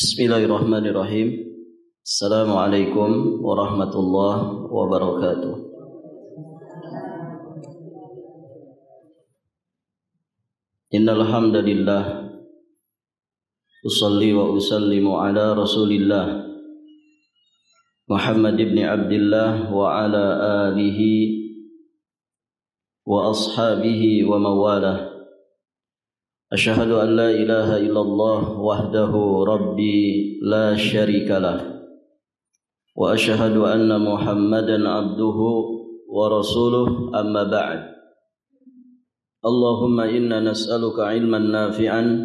Bismillahirrahmanirrahim. Assalamualaikum warahmatullahi wabarakatuh. Innal hamdalillah usalli wa usallimu ala Rasulillah Muhammad ibn Abdullah wa ala alihi wa ashabihi wa mawalah. Asyhadu an la ilaha illallah wahdahu rabbi la syarikalah wa asyhadu anna Muhammadan abduhu wa rasuluh amma ba'd. Allahumma inna nas'aluka ilman nafi'an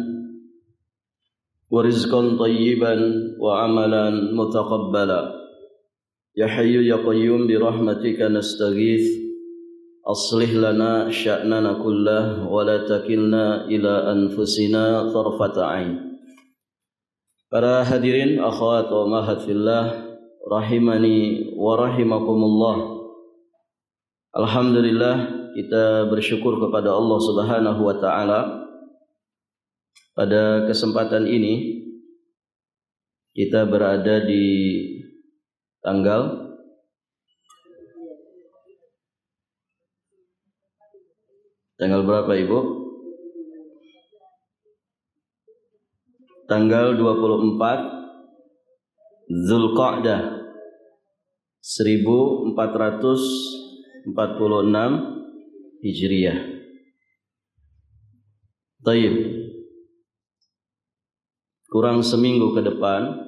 wa rizqan tayyiban wa amalan mutaqabbala. Ya hayyu ya qayyum bi rahmatika nastaghits. Aslih lana sya'nana kullah wa la takilna ila anfusina tarfata ain. Para hadirin akhwat wa mahat fillah rahimani wa rahimakumullah. Alhamdulillah, kita bersyukur kepada Allah Subhanahu wa taala. Pada kesempatan ini kita berada di tanggal berapa Ibu? Tanggal 24 Zulqa'dah 1446 Hijriah. Taib. Kurang seminggu ke depan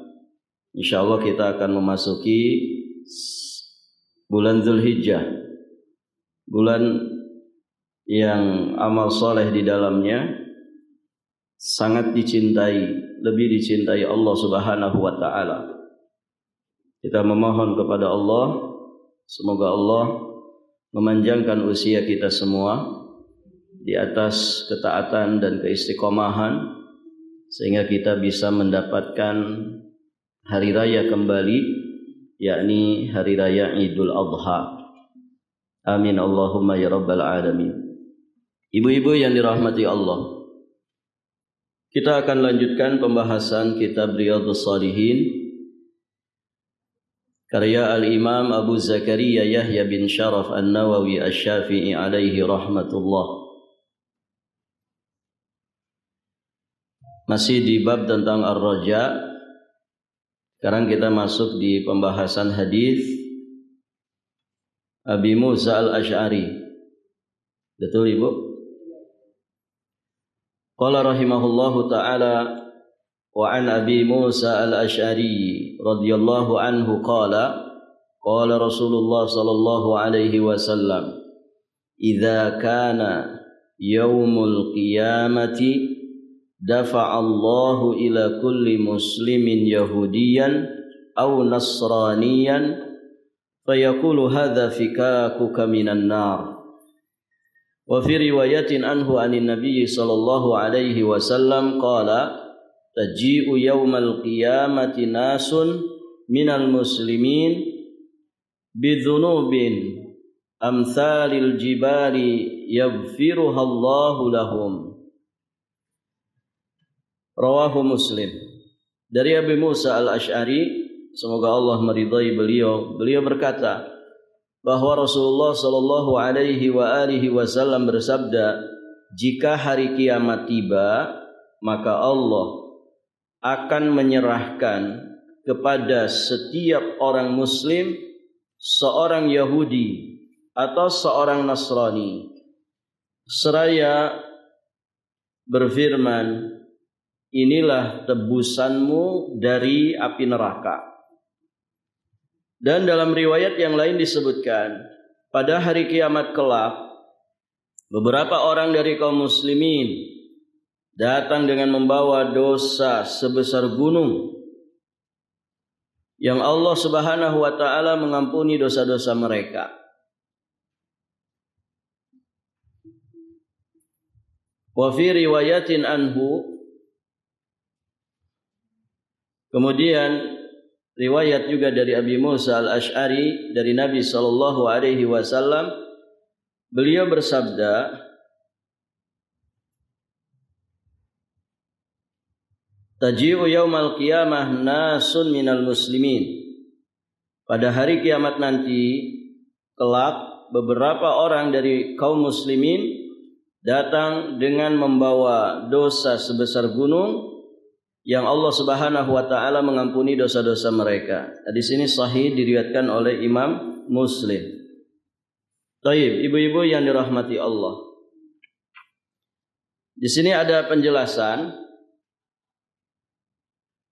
insyaallah kita akan memasuki bulan Zulhijjah. Bulan yang amal soleh di dalamnya sangat dicintai, lebih dicintai Allah Subhanahu wa taala. Kita memohon kepada Allah, semoga Allah memanjangkan usia kita semua di atas ketaatan dan keistiqomahan, sehingga kita bisa mendapatkan hari raya kembali, yakni hari raya Idul Adha. Amin Allahumma ya rabbal alamin. Ibu-ibu yang dirahmati Allah, kita akan lanjutkan pembahasan kitab Riyadhus Shalihin karya Al-Imam Abu Zakaria Yahya bin Sharaf An-Nawawi Asy-Syafi'i alaihi rahmatullah. Masih di bab tentang Ar-Raja. Sekarang kita masuk di pembahasan hadis Abi Musa Al-Asy'ari. Betul Ibu? Qala rahimahullahu ta'ala wa an Abi Musa Al-Asy'ari radhiyallahu anhu qala Rasulullah sallallahu alaihi wasallam idza kana yaumul qiyamati dafa'a Allahu ila kulli muslimin yahudiyan aw nasraniyan fayaqulu hadza fikakuka minan nar. Wa fi riwayatin anhu anin Nabi sallallahu alaihi wasallam qala taji'u yaumal qiyamati nasun minal muslimin bidzunubin amsalil jibali yaghfiruha Allahu lahum. Rawahu Muslim. Dari Abi Musa Al-Asy'ari, semoga Allah meridai beliau berkata bahwa Rasulullah sallallahu alaihi wasallam bersabda, jika hari kiamat tiba, maka Allah akan menyerahkan kepada setiap orang muslim seorang Yahudi atau seorang Nasrani seraya berfirman, inilah tebusanmu dari api neraka. Dan dalam riwayat yang lain disebutkan, pada hari kiamat kelak, beberapa orang dari kaum muslimin datang dengan membawa dosa sebesar gunung, yang Allah Subhanahu wa taala mengampuni dosa-dosa mereka. Wa fi riwayatin anhu, kemudian riwayat juga dari Abi Musa Al-Asy'ari dari Nabi sallallahu alaihi wasallam, beliau bersabda, taji'u yaumal qiyamah nasun minal muslimin. Pada hari kiamat nanti kelak beberapa orang dari kaum muslimin datang dengan membawa dosa sebesar gunung yang Allah Subhanahu wa taala mengampuni dosa-dosa mereka. Hadis ini sahih diriwayatkan oleh Imam Muslim. Baik, ibu-ibu yang dirahmati Allah. Di sini ada penjelasan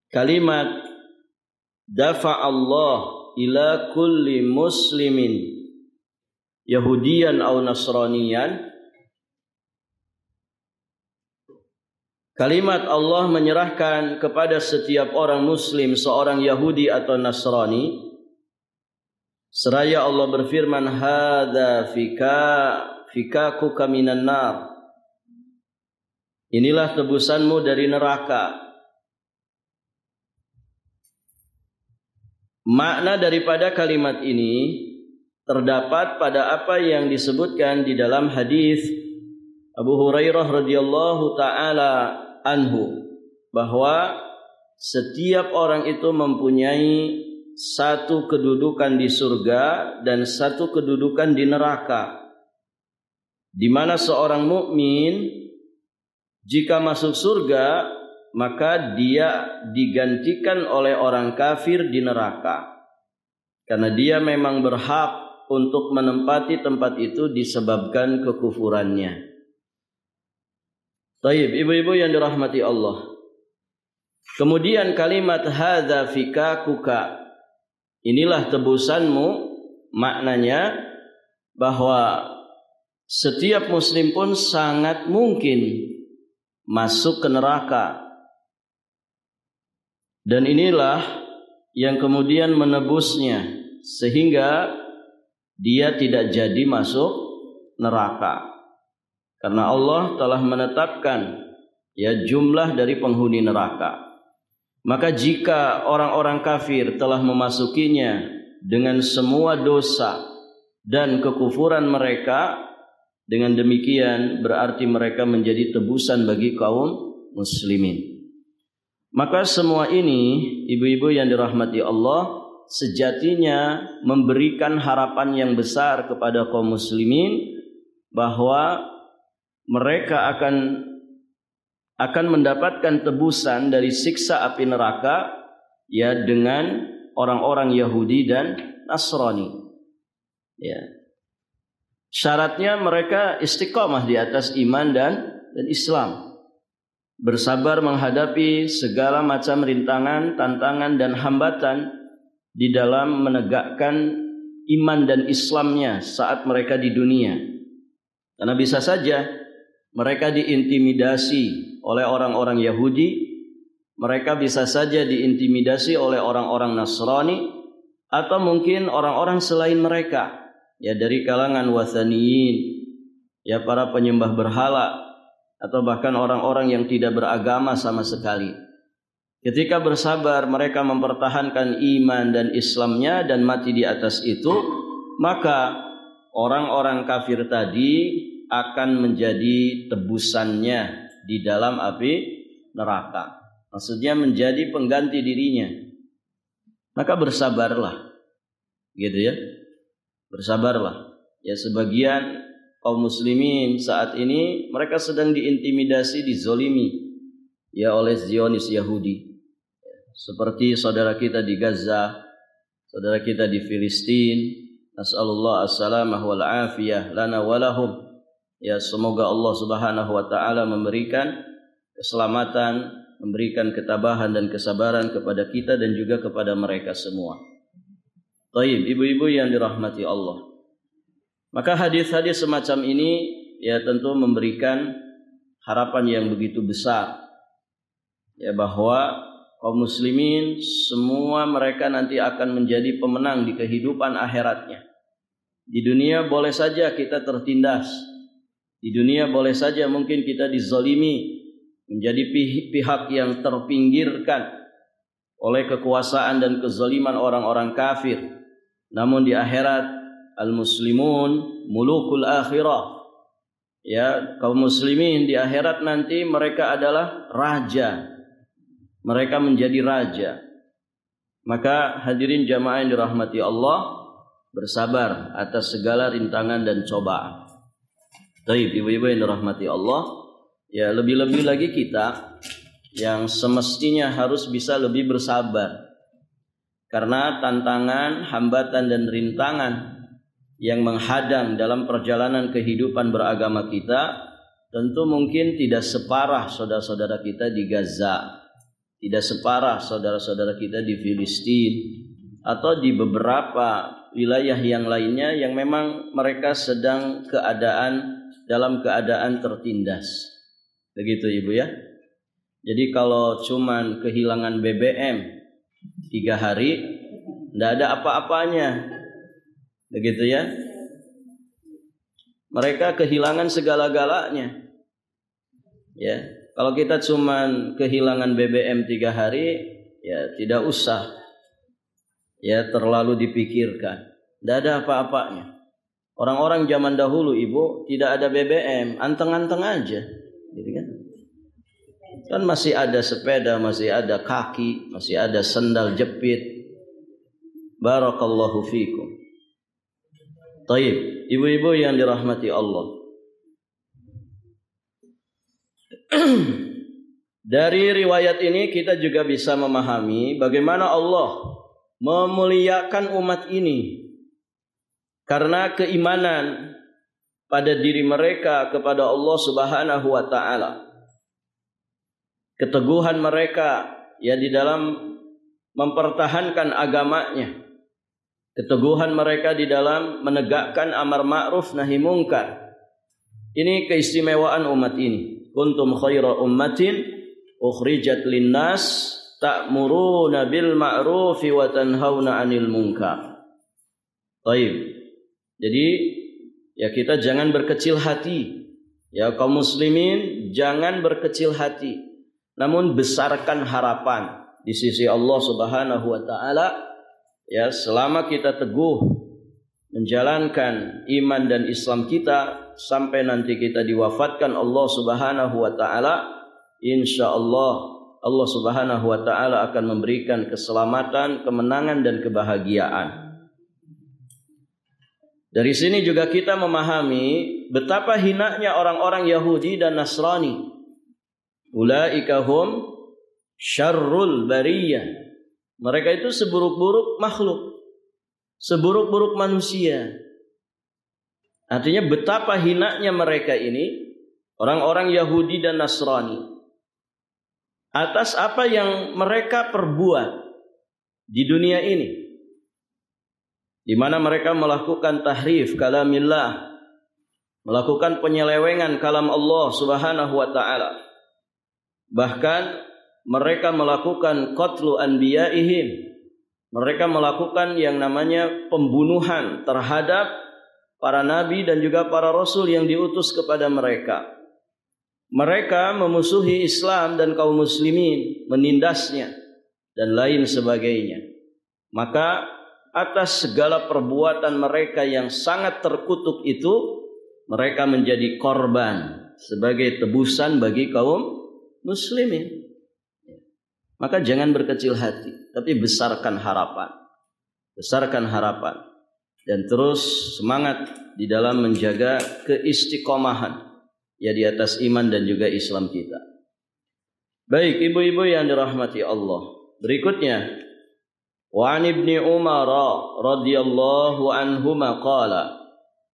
kalimat dafa Allah ila kulli muslimin Yahudiyan aw Nasraniyan. Kalimat Allah menyerahkan kepada setiap orang muslim, seorang Yahudi atau Nasrani. Seraya Allah berfirman, hadza fikakuka minan nar. Inilah tebusanmu dari neraka. Makna daripada kalimat ini terdapat pada apa yang disebutkan di dalam hadis Abu Hurairah radhiyallahu taala anhu, bahwa setiap orang itu mempunyai satu kedudukan di surga dan satu kedudukan di neraka, di mana seorang mukmin jika masuk surga maka dia digantikan oleh orang kafir di neraka, karena dia memang berhak untuk menempati tempat itu disebabkan kekufurannya. Baik, ibu-ibu yang dirahmati Allah. Kemudian kalimat hadza fikakuka, inilah tebusanmu, maknanya bahwa setiap muslim pun sangat mungkin masuk ke neraka. Dan inilah yang kemudian menebusnya sehingga dia tidak jadi masuk neraka. Karena Allah telah menetapkan jumlah dari penghuni neraka. Maka jika orang-orang kafir telah memasukinya dengan semua dosa dan kekufuran mereka, dengan demikian berarti mereka menjadi tebusan bagi kaum muslimin. Maka semua ini, ibu-ibu yang dirahmati Allah, sejatinya memberikan harapan yang besar kepada kaum muslimin bahwa mereka akan mendapatkan tebusan dari siksa api neraka dengan orang-orang Yahudi dan Nasrani. Syaratnya mereka istiqamah di atas iman dan Islam, bersabar menghadapi segala macam rintangan, tantangan dan hambatan di dalam menegakkan iman dan Islamnya saat mereka di dunia. Karena bisa saja mereka diintimidasi oleh orang-orang Yahudi, mereka bisa saja diintimidasi oleh orang-orang Nasrani, atau mungkin orang-orang selain mereka, dari kalangan wathaniyin, para penyembah berhala, atau bahkan orang-orang yang tidak beragama sama sekali. Ketika bersabar mereka mempertahankan iman dan Islamnya dan mati di atas itu, maka orang-orang kafir tadi akan menjadi tebusannya di dalam api neraka. Maksudnya menjadi pengganti dirinya. Maka bersabarlah. Bersabarlah. Sebagian kaum muslimin saat ini mereka sedang diintimidasi, dizolimi oleh Zionis Yahudi. Seperti saudara kita di Gaza, saudara kita di Filistin. Nas'alullah as-salamah wal afiyah lana walahum. Semoga Allah Subhanahu wa taala memberikan keselamatan, memberikan ketabahan dan kesabaran kepada kita dan juga kepada mereka semua. Baik, ibu-ibu yang dirahmati Allah. Maka hadis-hadis semacam ini tentu memberikan harapan yang begitu besar, bahwa kaum muslimin semua mereka nanti akan menjadi pemenang di kehidupan akhiratnya. Di dunia boleh saja kita tertindas. Di dunia boleh saja mungkin kita dizalimi, menjadi pihak yang terpinggirkan oleh kekuasaan dan kezaliman orang-orang kafir. Namun di akhirat, al-muslimun mulukul akhirah. Kaum muslimin di akhirat nanti mereka adalah raja mereka menjadi raja. Maka hadirin jamaah yang dirahmati Allah, bersabar atas segala rintangan dan cobaan. Baik, ibu-ibu yang dirahmati Allah, ya lebih-lebih lagi kita yang semestinya harus bisa lebih bersabar. Karena tantangan, hambatan dan rintangan yang menghadang dalam perjalanan kehidupan beragama kita tentu mungkin tidak separah saudara-saudara kita di Gaza, tidak separah saudara-saudara kita di Filistin atau di beberapa wilayah yang lainnya yang memang mereka sedang dalam keadaan tertindas. Begitu Ibu ya. Jadi kalau cuman kehilangan BBM 3 hari, tidak ada apa-apanya. Begitu ya. Mereka kehilangan segala-galanya. Ya, kalau kita cuman kehilangan BBM 3 hari, ya tidak usah ya terlalu dipikirkan. Tidak ada apa-apanya. Orang-orang zaman dahulu Ibu tidak ada BBM, anteng-anteng aja. Gitu kan? Kan masih ada sepeda, masih ada kaki, masih ada sendal jepit. Barakallahu fikum. Taib, ibu-ibu yang dirahmati Allah. Dari riwayat ini kita juga bisa memahami bagaimana Allah memuliakan umat ini karena keimanan pada diri mereka kepada Allah Subhanahu wa taala. Keteguhan mereka ya di dalam mempertahankan agamanya. Keteguhan mereka di dalam menegakkan amar ma'ruf nahi mungkar. Ini keistimewaan umat ini. Kuntum khaira ummatin ukhrijat linnas ta'muruna bil ma'rufi wa tanhauna 'anil munkar. Baik. Jadi ya kita jangan berkecil hati. Ya kaum muslimin jangan berkecil hati. Namun besarkan harapan di sisi Allah Subhanahu wa taala. Ya, selama kita teguh menjalankan iman dan Islam kita sampai nanti kita diwafatkan Allah Subhanahu wa taala, insyaallah Allah Subhanahu wa taala akan memberikan keselamatan, kemenangan dan kebahagiaan. Dari sini juga kita memahami betapa hinanya orang-orang Yahudi dan Nasrani. Ulaika hum syarrul bariyah. Mereka itu seburuk-buruk makhluk, seburuk-buruk manusia. Artinya betapa hinanya mereka ini, orang-orang Yahudi dan Nasrani, atas apa yang mereka perbuat di dunia ini, di mana mereka melakukan tahrif kalamillah, melakukan penyelewengan kalam Allah Subhanahu wa taala. Bahkan mereka melakukan qatlu anbiya'ihim. Mereka melakukan yang namanya pembunuhan terhadap para nabi dan juga para rasul yang diutus kepada mereka. Mereka memusuhi Islam dan kaum muslimin, menindasnya dan lain sebagainya. Maka atas segala perbuatan mereka yang sangat terkutuk itu, mereka menjadi korban sebagai tebusan bagi kaum muslimin. Maka jangan berkecil hati, tapi besarkan harapan. Besarkan harapan. Dan terus semangat di dalam menjaga keistiqomahan ya di atas iman dan juga Islam kita. Baik, ibu-ibu yang dirahmati Allah. Berikutnya, wa an ibni Umar radhiyallahu anhuma qala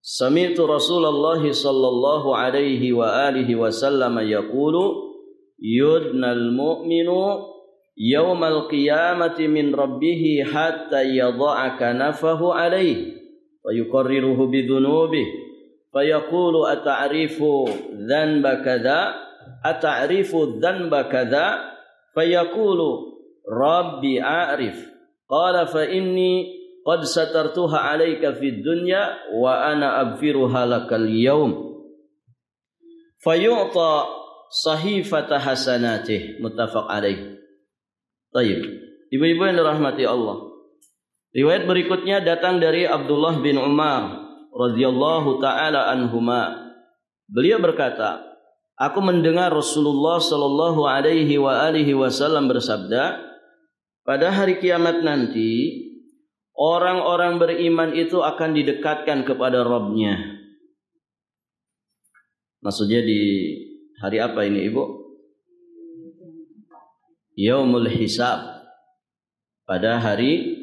sami'tu Rasulullah sallallahu alaihi wa alihi wasallam yaqulu yudnal mu'minu yaumal qiyamati min rabbih hatta yadha'a kanafahu alayhi wa yuqarriruhu bidhunubihi fa yaqulu ata'rifu dhanba kadha ata'rifu dhanba kadha fa yaqulu rabbi a'rif qala fa inni qad satartuha alayka fid dunya wa ana aghfiruha lakal yawm fa yu'ta sahifata hasanatih muttafaq alaih. Baik, ibu-ibu yang dirahmati Allah. Riwayat berikutnya datang dari Abdullah bin Umar radhiyallahu taala anhuma. Beliau berkata, Aku mendengar Rasulullah sallallahu alaihi wasallam bersabda, pada hari kiamat nanti orang-orang beriman itu akan didekatkan kepada Rabb-Nya. Maksudnya di hari apa ini, Ibu? Yaumul Hisab. Pada hari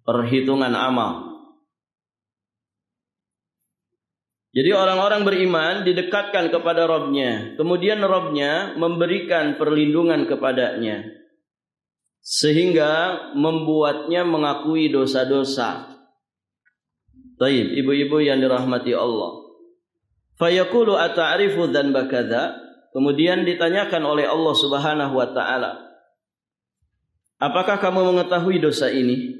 perhitungan amal. Jadi orang-orang beriman didekatkan kepada Rabb-Nya. Kemudian Rabb-Nya memberikan perlindungan kepadanya. Sehingga membuatnya mengakui dosa-dosa. Taib, ibu-ibu yang dirahmati Allah. Fayaqulu ata'rifu dzanba kadza? Kemudian ditanyakan oleh Allah Subhanahu wa taala, apakah kamu mengetahui dosa ini?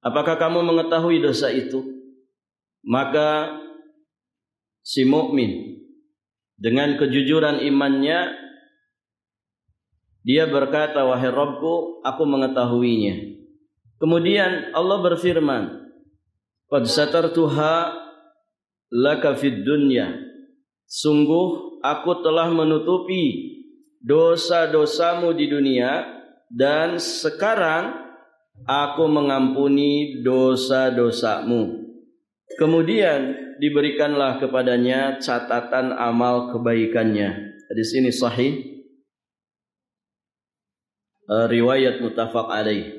Apakah kamu mengetahui dosa itu? Maka si mukmin dengan kejujuran imannya dia berkata, wahai Rabbku, aku mengetahuinya. Kemudian Allah berfirman, qad satartuha laka fid dunya. Sungguh aku telah menutupi dosa-dosamu di dunia, dan sekarang aku mengampuni dosa-dosamu. Kemudian diberikanlah kepadanya catatan amal kebaikannya. Hadis ini sahih, riwayat muttafaq alaih,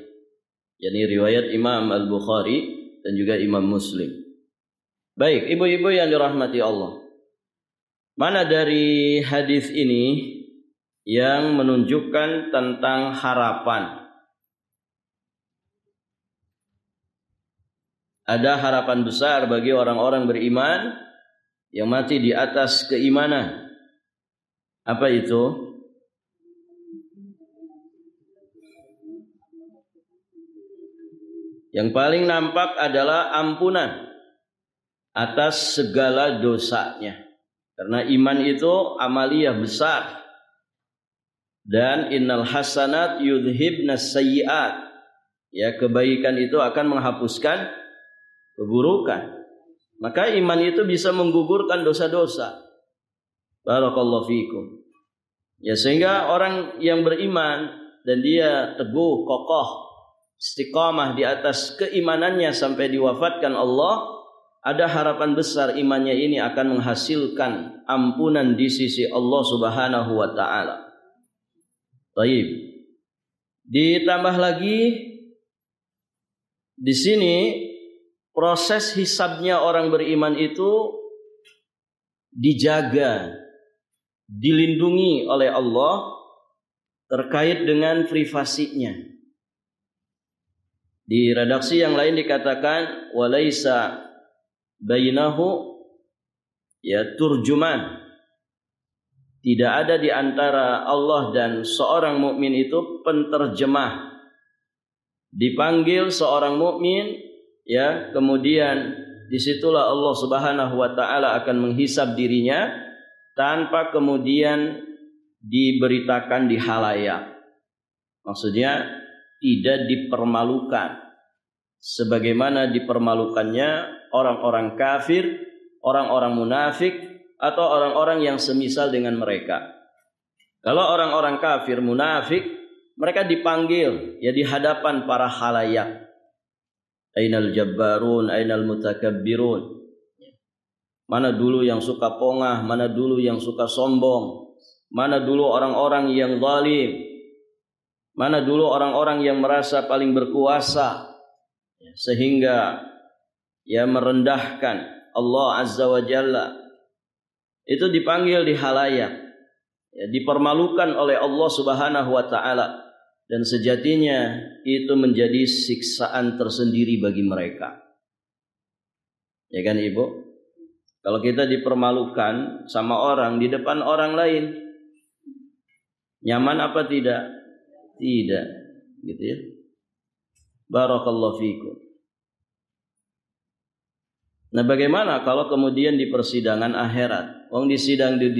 yakni riwayat Imam Al-Bukhari dan juga Imam Muslim. Baik, ibu-ibu yang dirahmati Allah, mana dari hadis ini yang menunjukkan tentang harapan? Ada harapan besar bagi orang-orang beriman yang mati di atas keimanan. Apa itu? Yang paling nampak adalah ampunan atas segala dosanya. Karena iman itu amaliyah besar. Dan innal hasanat yudhibnas sayyiat. Ya, kebaikan itu akan menghapuskan keburukan. Maka iman itu bisa menggugurkan dosa-dosa. Barakallahu fikum. Ya, sehingga orang yang beriman dan dia teguh, kokoh, istiqamah di atas keimanannya sampai diwafatkan Allah, ada harapan besar imannya ini akan menghasilkan ampunan di sisi Allah Subhanahu wa taala. Baik. Ditambah lagi di sini proses hisabnya orang beriman itu dijaga, dilindungi oleh Allah terkait dengan privasinya. Di redaksi yang lain dikatakan walaisa bainahu ya turjuman. Tidak ada di antara Allah dan seorang mukmin itu penterjemah. Dipanggil seorang mukmin, ya, kemudian disitulah Allah Subhanahu wa taala akan menghisab dirinya tanpa kemudian diberitakan di halayak. Maksudnya tidak dipermalukan sebagaimana dipermalukannya orang-orang kafir, orang-orang munafik, atau orang-orang yang semisal dengan mereka. Kalau orang-orang kafir, munafik, mereka dipanggil ya di hadapan para halayak. Ainal jabbarun, ainal mutakabbirun. Mana dulu yang suka pongah, mana dulu yang suka sombong, mana dulu orang-orang yang zalim, mana dulu orang-orang yang merasa paling berkuasa sehingga ya merendahkan Allah Azza wa Jalla. Itu dipanggil di halayak, ya, dipermalukan oleh Allah Subhanahu wa taala, dan sejatinya itu menjadi siksaan tersendiri bagi mereka. Ya kan Ibu? Kalau kita dipermalukan sama orang di depan orang lain, nyaman apa tidak? Tidak, gitu ya. Barakallahu fikum. Nah, bagaimana kalau kemudian di persidangan akhirat? Wong disidang di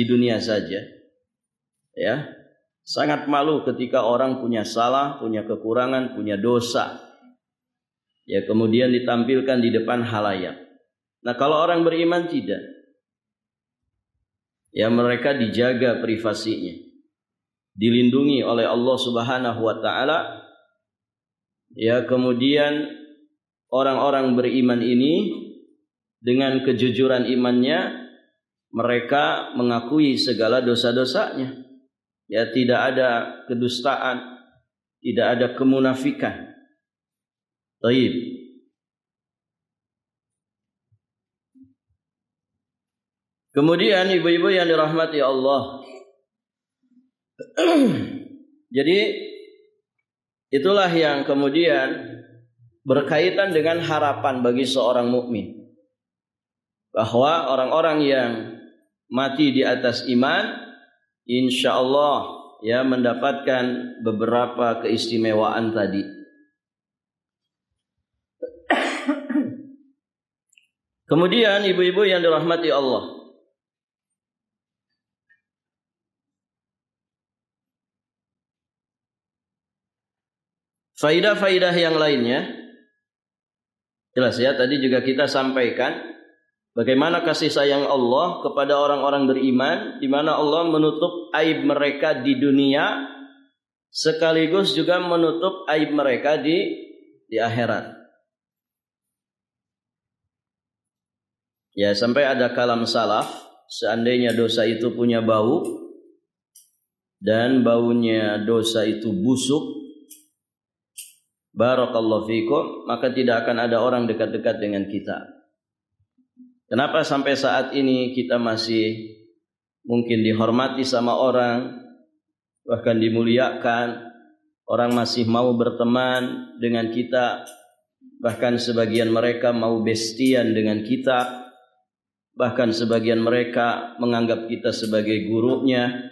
dunia saja, ya, sangat malu ketika orang punya salah, punya kekurangan, punya dosa, ya, kemudian ditampilkan di depan halayak. Nah, kalau orang beriman tidak, dia Ya, mereka dijaga privasinya, dilindungi oleh Allah Subhanahu wa taala. Ya, kemudian orang-orang beriman ini dengan kejujuran imannya mereka mengakui segala dosa-dosanya. Ya, tidak ada kedustaan, tidak ada kemunafikan. Baik. Kemudian ibu-ibu yang dirahmati Allah. Jadi itulah yang kemudian berkaitan dengan harapan bagi seorang mukmin, bahwa orang-orang yang mati di atas iman, insya Allah ya mendapatkan beberapa keistimewaan tadi. Kemudian ibu-ibu yang dirahmati Allah, faidah-faidah yang lainnya jelas ya, tadi juga kita sampaikan bagaimana kasih sayang Allah kepada orang-orang beriman, di mana Allah menutup aib mereka di dunia sekaligus juga menutup aib mereka di akhirat. Ya, sampai ada kalam salaf, seandainya dosa itu punya bau dan baunya dosa itu busuk, barakallahu fikum, maka tidak akan ada orang dekat-dekat dengan kita. Kenapa sampai saat ini kita masih mungkin dihormati sama orang, bahkan dimuliakan, orang masih mau berteman dengan kita, bahkan sebagian mereka mau bestian dengan kita, bahkan sebagian mereka menganggap kita sebagai gurunya.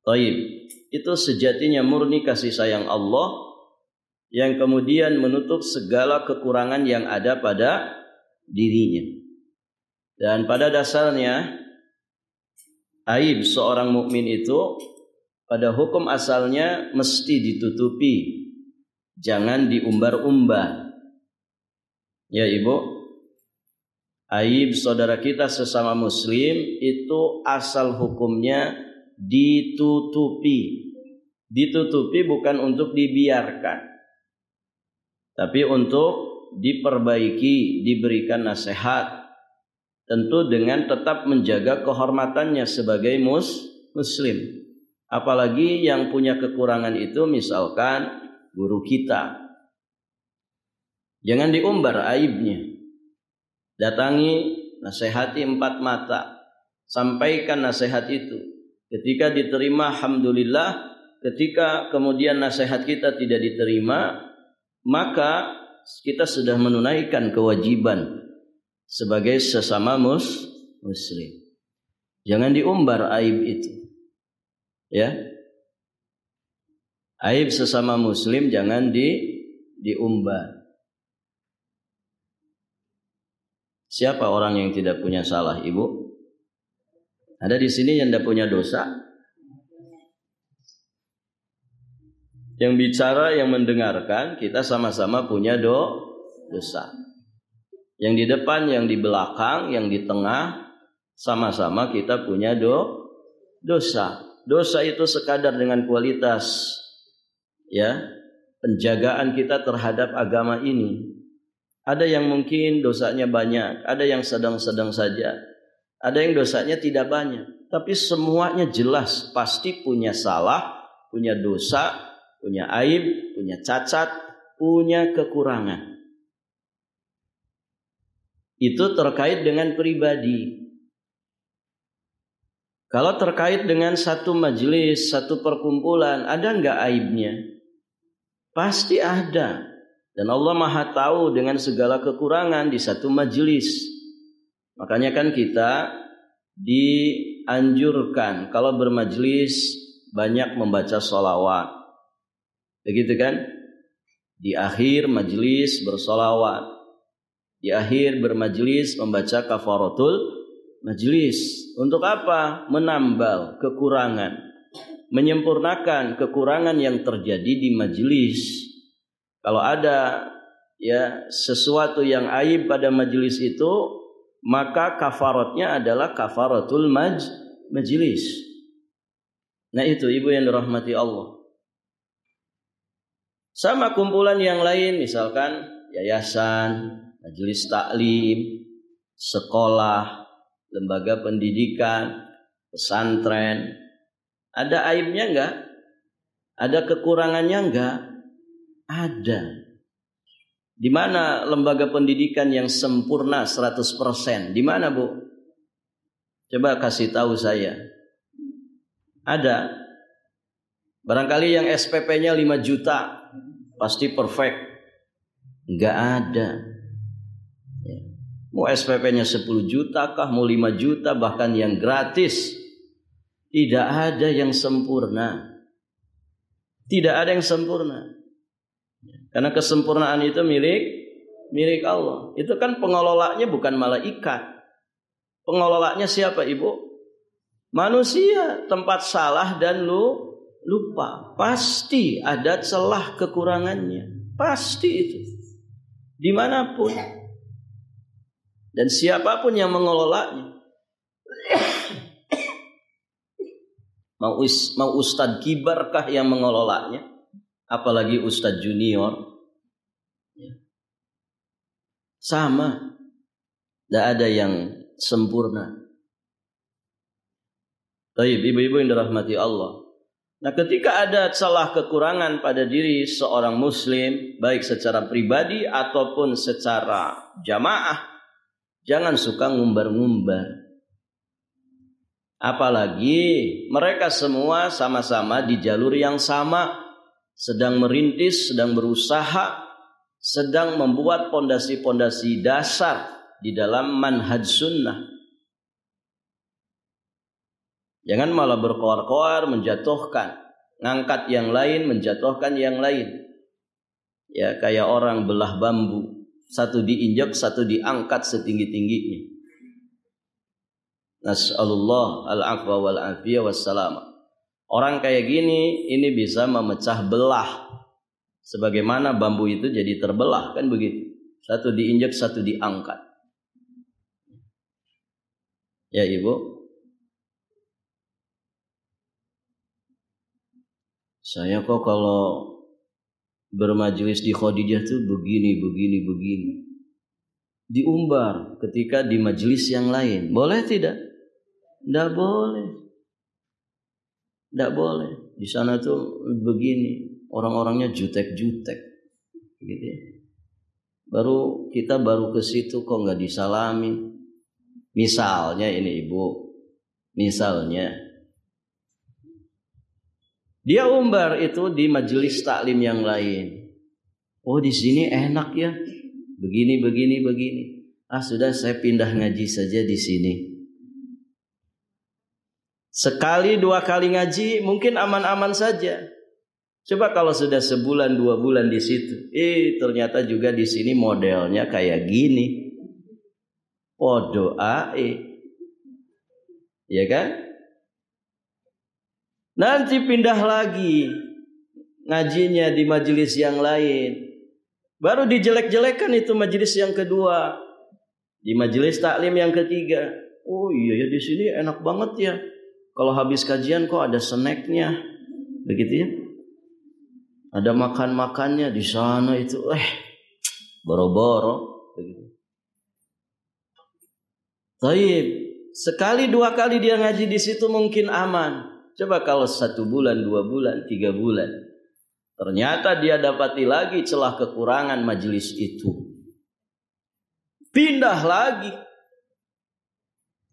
Taib, itu sejatinya murni kasih sayang Allah yang kemudian menutup segala kekurangan yang ada pada dirinya. Dan pada dasarnya aib seorang mukmin itu pada hukum asalnya mesti ditutupi, jangan diumbar-umbar. Ya Ibu, aib saudara kita sesama muslim itu asal hukumnya ditutupi. Ditutupi bukan untuk dibiarkan, tapi untuk diperbaiki, diberikan nasihat, tentu dengan tetap menjaga kehormatannya sebagai muslim. Apalagi yang punya kekurangan itu misalkan guru kita, jangan diumbar aibnya. Datangi, nasihati 4 mata, sampaikan nasihat itu. Ketika diterima, alhamdulillah. Ketika kemudian nasihat kita tidak diterima, maka kita sudah menunaikan kewajiban sebagai sesama muslim. Jangan diumbar aib itu. Ya. Aib sesama muslim jangan diumbar. Siapa orang yang tidak punya salah, Ibu? Ada di sini yang tidak punya dosa? Yang bicara, yang mendengarkan, kita sama-sama punya dosa. Yang di depan, yang di belakang, yang di tengah, sama-sama kita punya dosa. Dosa itu sekadar dengan kualitas ya penjagaan kita terhadap agama ini. Ada yang mungkin dosanya banyak, ada yang sedang-sedang saja, ada yang dosanya tidak banyak, tapi semuanya jelas pasti punya salah, punya dosa, punya aib, punya cacat, punya kekurangan. Itu terkait dengan pribadi. Kalau terkait dengan satu majelis, satu perkumpulan, ada enggak aibnya? Pasti ada. Dan Allah Maha tahu dengan segala kekurangan di satu majelis. Makanya kan kita dianjurkan kalau bermajelis banyak membaca sholawat. Begitu kan? Di akhir majelis bersolawat. Di akhir bermajelis membaca kafaratul majelis. Untuk apa? Menambal kekurangan, menyempurnakan kekurangan yang terjadi di majelis. Kalau ada ya sesuatu yang aib pada majelis itu, maka kafaratnya adalah kafaratul majlis. Nah itu ibu yang dirahmati Allah. Sama kumpulan yang lain, misalkan yayasan, majelis taklim, sekolah, lembaga pendidikan, pesantren. Ada aibnya enggak? Ada kekurangannya enggak? Ada. Di mana lembaga pendidikan yang sempurna 100%? Di mana, Bu? Coba kasih tahu saya. Ada. Barangkali yang SPP-nya 5 juta pasti perfect. Enggak ada. Ya. Mau SPP-nya 10 juta kah, mau 5 juta, bahkan yang gratis. Tidak ada yang sempurna. Tidak ada yang sempurna. Karena kesempurnaan itu milik Allah. Itu kan pengelolanya bukan malaikat. Pengelolanya siapa, Ibu? Manusia. Tempat salah dan lupa. Pasti ada celah kekurangannya. Pasti itu. Dimanapun. Dan siapapun yang mengelolanya. Mau ustadz kibarkah yang mengelolanya? Apalagi ustadz junior. Sama. Tidak ada yang sempurna. Baik, ibu-ibu yang dirahmati Allah. Nah, ketika ada celah kekurangan pada diri seorang muslim, baik secara pribadi ataupun secara jamaah, jangan suka ngumbar-ngumbar. Apalagi mereka semua sama-sama di jalur yang sama, sedang merintis, sedang berusaha, sedang membuat pondasi-pondasi dasar di dalam manhaj sunnah. Jangan malah berkoar-koar, menjatuhkan, ngangkat yang lain, menjatuhkan yang lain. Ya, kayak orang belah bambu, satu diinjak, satu diangkat setinggi-tingginya. Nas'alullah al-afwa wal-afiyah wassalam. Orang kayak gini, ini bisa memecah belah. Sebagaimana bambu itu jadi terbelah, kan begitu. Satu diinjak, satu diangkat. Ya Ibu. Saya kok kalau bermajelis di Khadijah tuh begini. Diumbar ketika di majelis yang lain. Boleh tidak? Tidak boleh. Tidak boleh. Di sana tuh begini. Orang-orangnya jutek-jutek. Gitu ya. Kita baru ke situ kok nggak disalami. Misalnya ini Ibu. Misalnya. Dia umbar itu di majelis taklim yang lain. Oh, di sini enak ya. Begini. Sudah saya pindah ngaji saja di sini. Sekali 2 kali ngaji mungkin aman-aman saja. Coba kalau sudah sebulan 2 bulan di situ, ternyata juga di sini modelnya kayak gini. Doa, ya kan? Nanti pindah lagi ngajinya di majelis yang lain. Baru dijelek-jelekan itu majelis yang kedua. Di majelis taklim yang ketiga. Oh iya ya, di sini enak banget ya. Kalau habis kajian kok ada snacknya. Begitu ya. Ada makan-makannya di sana itu. Boro-boro. Begitu. Taib. Sekali 2 kali dia ngaji di situ mungkin aman. Coba kalau 1 bulan, 2 bulan, 3 bulan. Ternyata dia dapati lagi celah kekurangan majelis itu. Pindah lagi.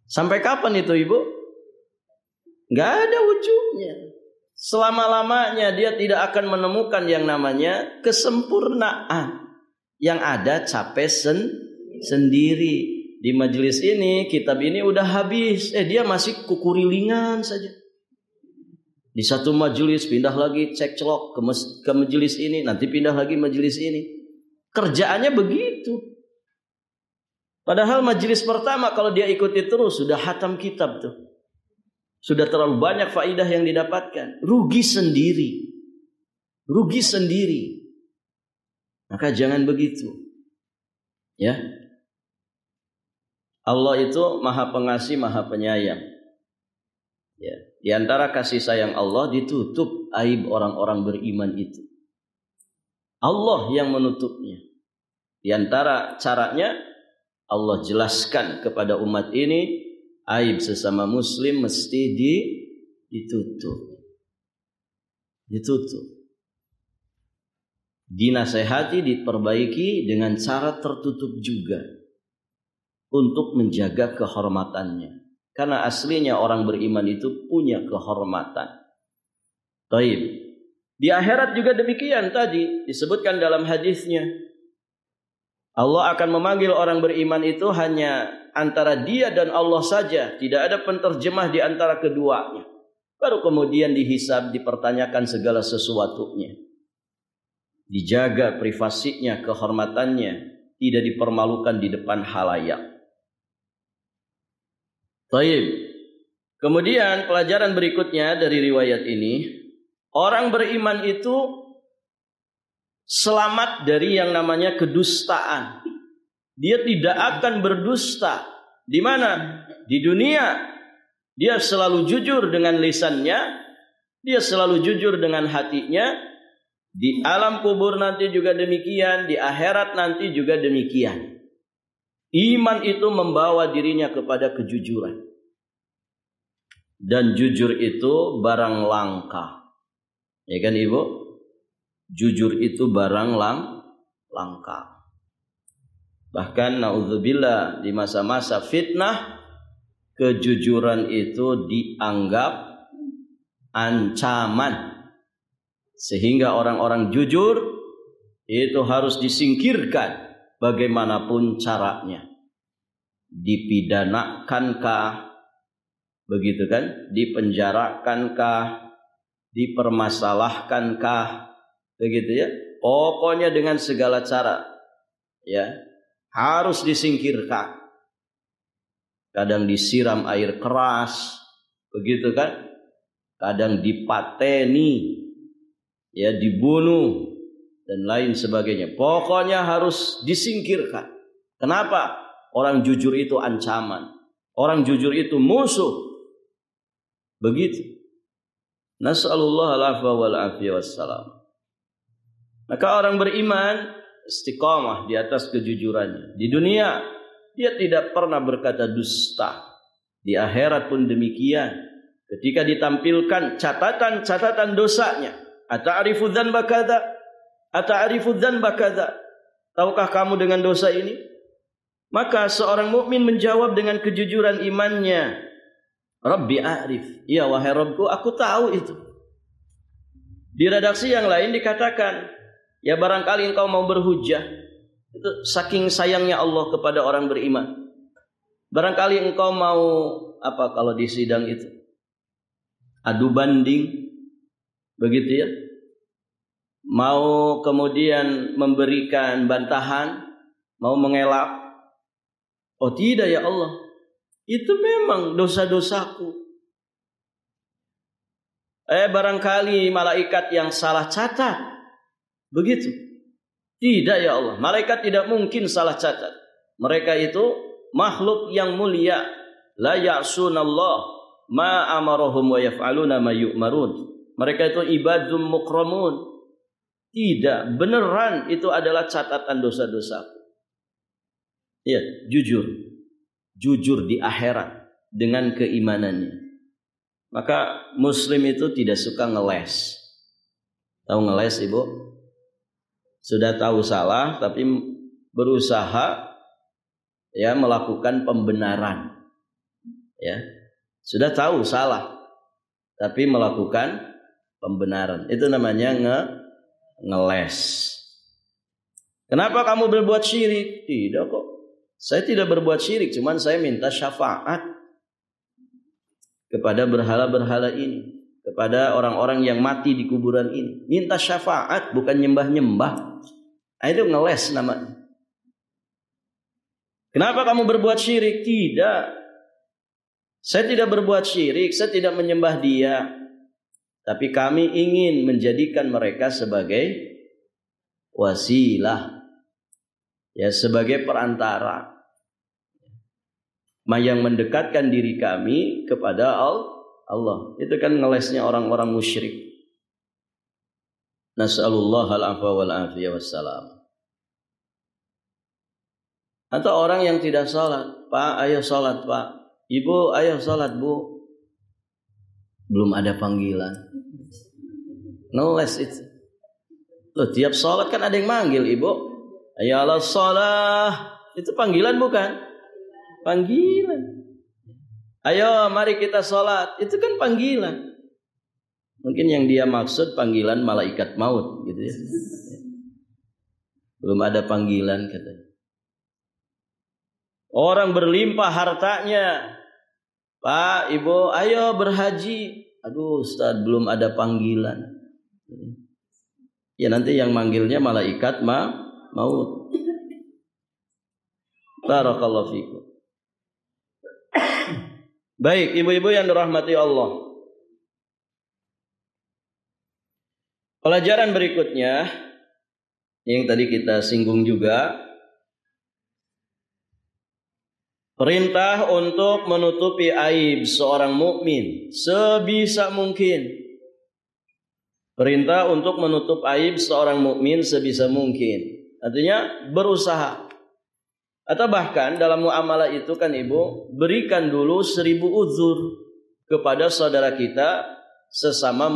Sampai kapan itu Ibu? Gak ada ujungnya. Selama-lamanya dia tidak akan menemukan yang namanya kesempurnaan. Yang ada capek sendiri. Di majelis ini, kitab ini udah habis. Dia masih kukurilingan saja. Di satu majelis pindah lagi cekclok ke majelis ini, nanti pindah lagi majelis ini. Kerjaannya begitu. Padahal majelis pertama kalau dia ikuti terus sudah hatam kitab tuh. Sudah terlalu banyak faidah yang didapatkan. Rugi sendiri. Maka jangan begitu. Ya. Allah itu Maha Pengasih, Maha Penyayang. Ya, di antara kasih sayang Allah ditutup aib orang-orang beriman itu. Allah yang menutupnya. Di antara caranya Allah jelaskan kepada umat ini aib sesama muslim mesti ditutup. Ditutup. Dinasehati, diperbaiki dengan cara tertutup juga untuk menjaga kehormatannya. Karena aslinya orang beriman itu punya kehormatan. Taib. Di akhirat juga demikian tadi disebutkan dalam hadisnya. Allah akan memanggil orang beriman itu hanya antara dia dan Allah saja, tidak ada penterjemah di antara keduanya. Baru kemudian dihisab, dipertanyakan segala sesuatunya. Dijaga privasinya, kehormatannya, tidak dipermalukan di depan halayak. Taib. Kemudian pelajaran berikutnya dari riwayat ini, orang beriman itu selamat dari yang namanya kedustaan. Dia tidak akan berdusta. Di mana? Di dunia dia selalu jujur dengan lisannya, dia selalu jujur dengan hatinya. Di alam kubur nanti juga demikian, di akhirat nanti juga demikian. Iman itu membawa dirinya kepada kejujuran. Dan jujur itu barang langka. Ya kan Ibu? Jujur itu barang langka. Bahkan naudzubillah di masa-masa fitnah, kejujuran itu dianggap ancaman. Sehingga orang-orang jujur itu harus disingkirkan bagaimanapun caranya. Dipidanakankah? Begitu kan? Dipenjarakankah? Dipermasalahkankah? Begitu ya? Pokoknya dengan segala cara. Ya, harus disingkirkan. Kadang disiram air keras. Begitu kan? Kadang dipateni. Ya, dibunuh dan lain sebagainya. Pokoknya harus disingkirkan. Kenapa? Orang jujur itu ancaman. Orang jujur itu musuh. Begitu. Nas'alullah al-afwa wal-afiyah wassalam. Maka orang beriman istiqamah di atas kejujurannya. Di dunia dia tidak pernah berkata dusta. Di akhirat pun demikian. Ketika ditampilkan catatan-catatan dosanya. Ata'rifu dzanba kadza? Ata'rifu dzanba kadza? Tahukah kamu dengan dosa ini? Maka seorang mukmin menjawab dengan kejujuran imannya, Rabbi a'rif. Ya wahai Rabbku, aku tahu itu. Di redaksi yang lain dikatakan, ya barangkali engkau mau berhujjah. Itu saking sayangnya Allah kepada orang beriman. Barangkali engkau mau apa kalau di sidang itu? Adu banding. Begitu ya. Mau kemudian memberikan bantahan, mau mengelak. Oh tidak ya Allah. Itu memang dosa-dosaku. Barangkali malaikat yang salah catat. Begitu. Tidak ya Allah. Malaikat tidak mungkin salah catat. Mereka itu makhluk yang mulia. La ya'sunallah ma amarahum wa yaf'aluna ma yu'marun. Mereka itu ibadun mukramun. Tidak, beneran itu adalah catatan dosa-dosaku. Ya, jujur. Jujur di akhirat dengan keimanannya. Maka muslim itu tidak suka ngeles. Tahu ngeles Ibu? Sudah tahu salah tapi berusaha ya melakukan pembenaran. Ya. Sudah tahu salah tapi melakukan pembenaran. Itu namanya ngeles. Kenapa kamu berbuat syirik? Tidak kok. Saya tidak berbuat syirik, cuman saya minta syafaat kepada berhala-berhala ini, kepada orang-orang yang mati di kuburan ini. Minta syafaat, bukan nyembah-nyembah. Itu ngeles namanya. Kenapa kamu berbuat syirik? Tidak. Saya tidak berbuat syirik, saya tidak menyembah dia. Tapi kami ingin menjadikan mereka sebagai wasilah. Ya, sebagai perantara. yang mendekatkan diri kami kepada Allah. Itu kan ngelesnya orang-orang musyrik. Nas'alullah al-afwa wal afiyah wassalam. Atau orang yang tidak sholat, Pak, ayo sholat Pak. Ibu, ayo sholat Bu. Belum ada panggilan. Ngeles itu. Loh, tiap sholat kan ada yang manggil Ibu. Ayo ala sholat. Itu panggilan bukan? Panggilan. Ayo mari kita sholat. Itu kan panggilan. Mungkin yang dia maksud panggilan malaikat maut gitu ya. Belum ada panggilan katanya. Orang berlimpah hartanya. Pak, Ibu, ayo berhaji. Aduh Ustaz, belum ada panggilan. Ya nanti yang manggilnya malaikat maut. Barakallahu fikum. Baik, ibu-ibu yang dirahmati Allah. Pelajaran berikutnya yang tadi kita singgung juga. Perintah untuk menutupi aib seorang mukmin sebisa mungkin. Perintah untuk menutup aib seorang mukmin sebisa mungkin. Artinya berusaha. Atau bahkan dalam muamalah itu kan Ibu, berikan dulu 1000 uzur kepada saudara kita sesama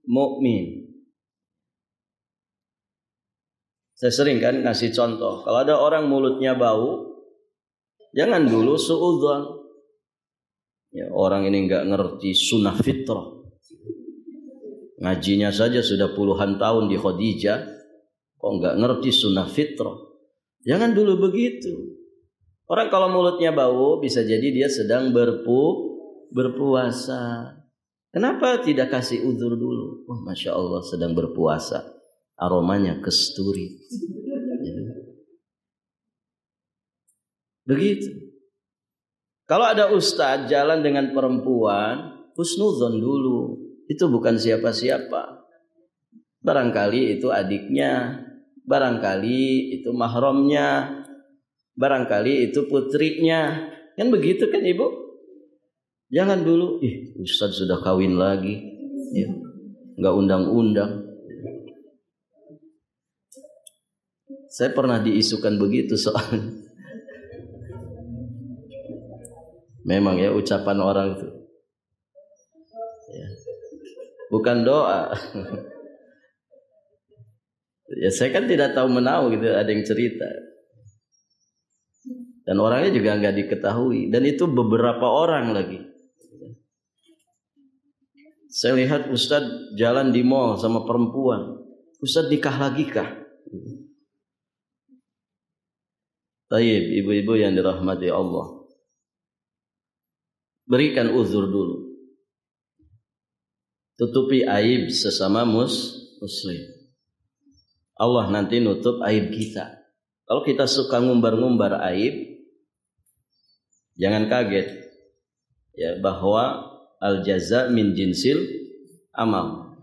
mukmin. Saya sering kan ngasih contoh. Kalau ada orang mulutnya bau, jangan dulu suudzon. Ya, orang ini nggak ngerti sunnah fitrah. Ngajinya saja sudah puluhan tahun di Khadijah, kok nggak ngerti sunnah fitrah. Jangan dulu begitu. Orang kalau mulutnya bau, bisa jadi dia sedang berpuasa. Kenapa tidak kasih uzur dulu? Oh, Masya Allah sedang berpuasa. Aromanya kesturi. Begitu. Kalau ada ustadz jalan dengan perempuan, husnudzon dulu. Itu bukan siapa-siapa. Barangkali itu adiknya, barangkali itu mahramnya, barangkali itu putrinya. Kan begitu kan Ibu? Jangan dulu, ustadz sudah kawin lagi, ya, nggak undang-undang. Saya pernah diisukan begitu soalnya. Memang ya ucapan orang itu, ya, bukan doa. Ya saya kan tidak tahu menau gitu, ada yang cerita. Dan orangnya juga nggak diketahui. Dan itu beberapa orang lagi. Saya lihat ustadz jalan di mall sama perempuan. Ustadz nikah lagi kah? Baik, ibu-ibu yang dirahmati Allah. Berikan uzur dulu. Tutupi aib sesama muslim. Allah nanti nutup aib kita. Kalau kita suka ngumbar-ngumbar aib, jangan kaget ya bahwa al jaza min jinsil amal.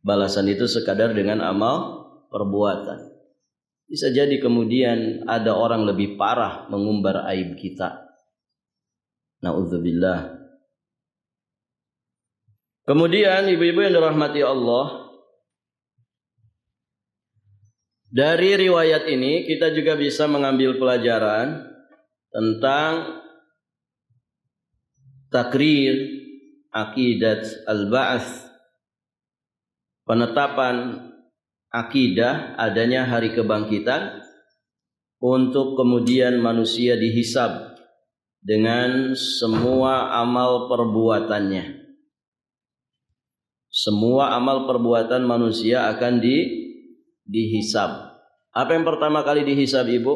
Balasan itu sekadar dengan amal perbuatan. Bisa jadi kemudian ada orang lebih parah mengumbar aib kita. Na'udzubillah. Kemudian ibu-ibu yang dirahmati Allah, dari riwayat ini kita juga bisa mengambil pelajaran tentang takrir akidat al-ba'ats, penetapan akidah adanya hari kebangkitan untuk kemudian manusia dihisab dengan semua amal perbuatannya. Semua amal perbuatan manusia akan dihisab. Apa yang pertama kali dihisab, Ibu?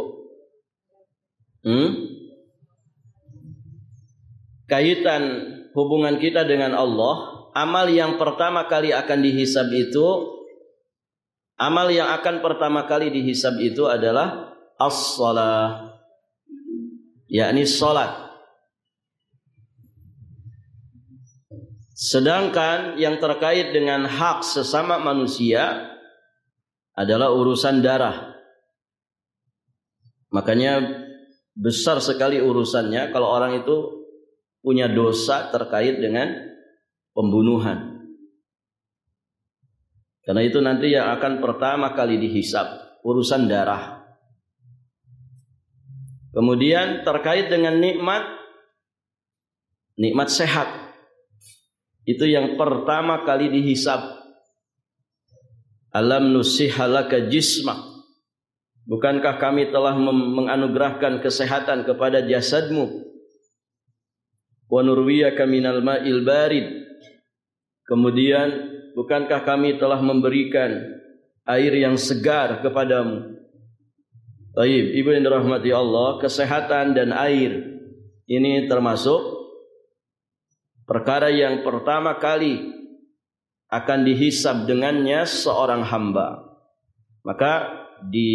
Kaitan hubungan kita dengan Allah. Amal yang pertama kali akan dihisab itu, amal yang akan pertama kali dihisab itu adalah as-shalah, yakni salat. Sedangkan yang terkait dengan hak sesama manusia adalah urusan darah. Makanya besar sekali urusannya kalau orang itu punya dosa terkait dengan pembunuhan. Karena itu nanti yang akan pertama kali dihisab urusan darah. Kemudian terkait dengan nikmat sehat, itu yang pertama kali dihisab. Alam nusihalaka jismak, bukankah kami telah menganugerahkan kesehatan kepada jasadmu? Wa nurwiyaka minal ma'il barid, kemudian bukankah kami telah memberikan air yang segar kepadamu? Baik, ibu yang dirahmati Allah, kesehatan dan air ini termasuk perkara yang pertama kali akan dihisab dengannya seorang hamba. Maka di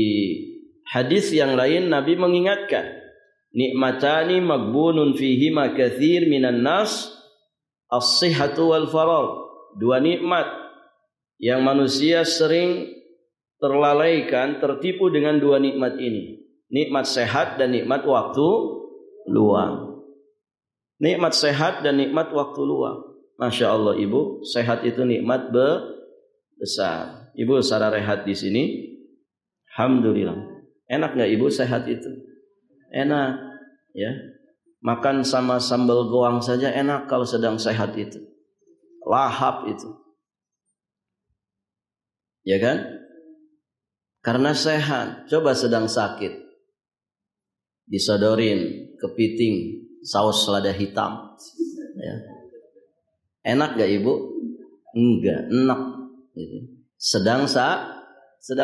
hadis yang lain Nabi mengingatkan, nikmatani magbunun fihima katsir minan nas, as-sihhatu wal faragh. Dua nikmat yang manusia sering terlalaikan, tertipu dengan dua nikmat ini. Nikmat sehat dan nikmat waktu luang. Nikmat sehat dan nikmat waktu luang. Masya Allah ibu, sehat itu nikmat besar. Ibu secara rehat di sini, alhamdulillah. Enak nggak ibu sehat itu? Enak, ya. Makan sama sambal goang saja enak kalau sedang sehat itu. Lahap itu, ya kan? Karena sehat. Coba sedang sakit, disodorin kepiting saus lada hitam, ya. Enak gak ibu? Enggak, enak gitu. Sedang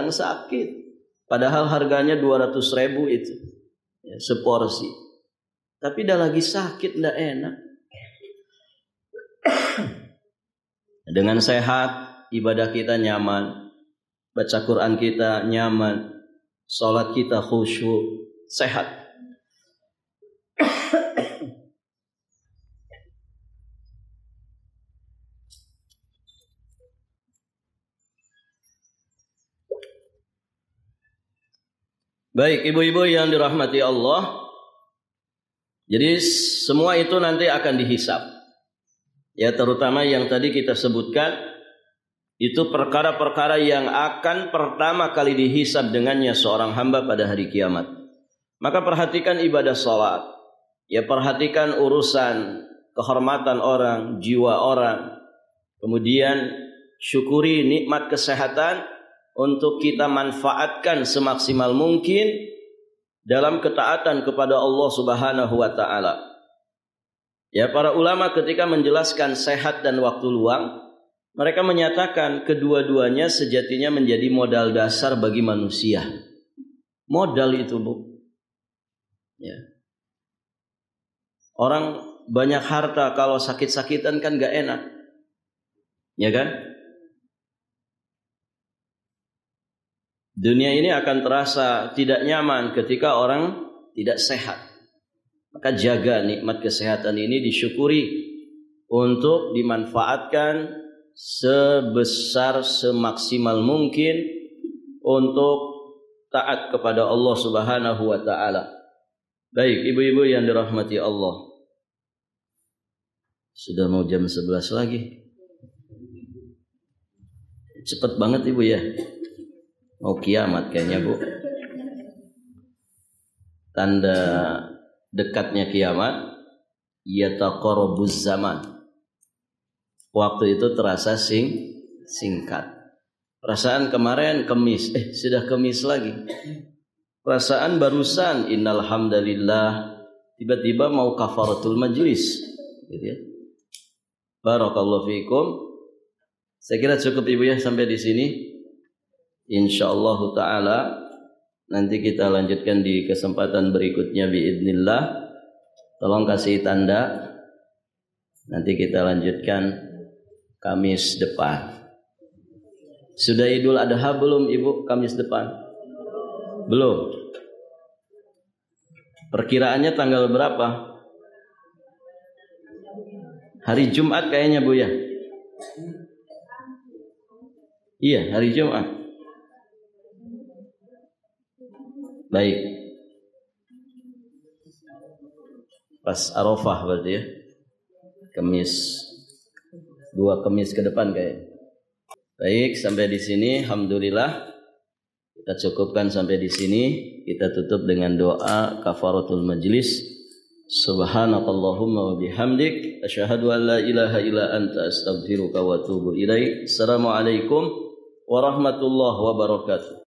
sakit, padahal harganya 200.000 itu, ya, seporsi. Tapi dah lagi sakit, enggak enak. Dengan sehat, ibadah kita nyaman, baca Quran kita nyaman, sholat kita khusyuk, sehat. Baik, ibu-ibu yang dirahmati Allah, jadi semua itu nanti akan dihisab. Ya, terutama yang tadi kita sebutkan, itu perkara-perkara yang akan pertama kali dihisab dengannya seorang hamba pada hari kiamat. Maka perhatikan ibadah salat, ya, perhatikan urusan kehormatan orang, jiwa orang. Kemudian syukuri nikmat kesehatan untuk kita manfaatkan semaksimal mungkin dalam ketaatan kepada Allah Subhanahu wa taala. Ya, para ulama ketika menjelaskan sehat dan waktu luang, mereka menyatakan kedua-duanya sejatinya menjadi modal dasar bagi manusia. Modal itu, Bu. Ya. Orang banyak harta kalau sakit-sakitan kan gak enak. Ya kan? Dunia ini akan terasa tidak nyaman ketika orang tidak sehat. Maka jaga nikmat kesehatan ini, disyukuri untuk dimanfaatkan sebesar semaksimal mungkin untuk taat kepada Allah Subhanahu wa taala. Baik, ibu-ibu yang dirahmati Allah. Sudah mau jam 11 lagi. Cepat banget ibu ya. Mau kiamat kayaknya, Bu. Tanda dekatnya kiamat, yataqarrabuz zaman. Waktu itu terasa singkat. Perasaan kemarin Kemis, sudah Kemis lagi. Perasaan barusan innal hamdalillah, tiba-tiba mau kafaratul majlis, gitu ya. Barakallahu fiikum. Saya kira cukup ibu ya sampai di sini. Insyaallah taala nanti kita lanjutkan di kesempatan berikutnya biidznillah. Tolong kasih tanda. Nanti kita lanjutkan Kamis depan. Sudah Idul Adha belum Ibu Kamis depan? Belum. Perkiraannya tanggal berapa? Hari Jumat kayaknya Bu ya. Iya, hari Jumat. Baik. Pas Arafah berarti ya. Kamis. 2 Kamis ke depan kayak. Baik, sampai di sini alhamdulillah. Kita cukupkan sampai di sini. Kita tutup dengan doa kafaratul majlis. Subhanakallahumma wa bihamdik asyhadu an la ilaha illa anta astaghfiruka wa atubu ilaik. Assalamualaikum warahmatullahi wabarakatuh.